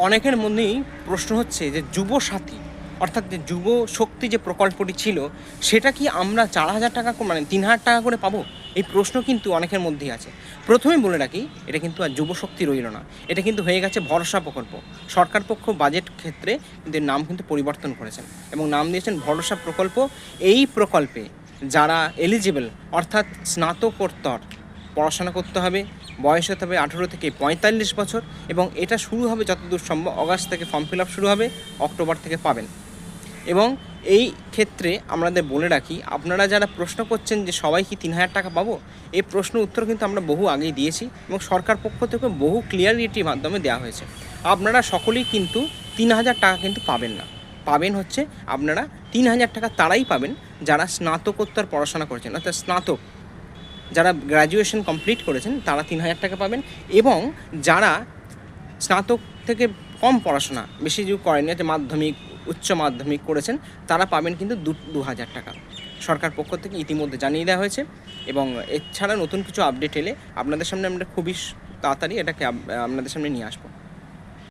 অনেকের মধ্যেই প্রশ্ন হচ্ছে যে যুবসাথী অর্থাৎ যে যুব শক্তি যে প্রকল্পটি ছিল সেটা কি আমরা 4,000 টাকা মানে 3,000 টাকা করে পাবো? এই প্রশ্ন কিন্তু অনেকের মধ্যেই আছে। প্রথমে বলে রাখি, এটা কিন্তু আর যুবশক্তি রইল না, এটা কিন্তু হয়ে গেছে ভরসা প্রকল্প। সরকার পক্ষ বাজেট ক্ষেত্রে কিন্তু এর নাম কিন্তু পরিবর্তন করেছেন এবং নাম দিয়েছেন ভরসা প্রকল্প। এই প্রকল্পে যারা এলিজিবল অর্থাৎ স্নাতকোত্তর পড়াশোনা করতে হবে, বয়স হতে হবে 18 থেকে 45 বছর এবং এটা শুরু হবে যতদূর সম্ভব অগাস্ট থেকে ফর্ম ফিল আপ শুরু হবে, অক্টোবর থেকে পাবেন। এবং এই ক্ষেত্রে আমাদের বলে রাখি, আপনারা যারা প্রশ্ন করছেন যে সবাই কি 3,000 টাকা পাবো, এই প্রশ্নের উত্তর কিন্তু আমরা বহু আগেই দিয়েছি এবং সরকার পক্ষ থেকে বহু ক্লিয়ারিটির মাধ্যমে দেওয়া হয়েছে। আপনারা সকলেই কিন্তু 3,000 টাকা কিন্তু পাবেন না। পাবেন হচ্ছে আপনারা 3,000 টাকা তারাই পাবেন যারা স্নাতকোত্তর পড়াশোনা করেছেন, অর্থাৎ স্নাতক যারা গ্র্যাজুয়েশন কমপ্লিট করেছেন তারা 3,000 টাকা পাবেন এবং যারা স্নাতক থেকে কম পড়াশোনা বেশি যে করেন, যে মাধ্যমিক উচ্চ মাধ্যমিক করেছেন, তারা পাবেন কিন্তু 2,000 টাকা। সরকার পক্ষ থেকে ইতিমধ্যে জানিয়ে দেওয়া হয়েছে এবং এছাড়া নতুন কিছু আপডেট এলে আপনাদের সামনে আমরা খুবই তাড়াতাড়ি এটাকে আপনাদের সামনে নিয়ে আসবো।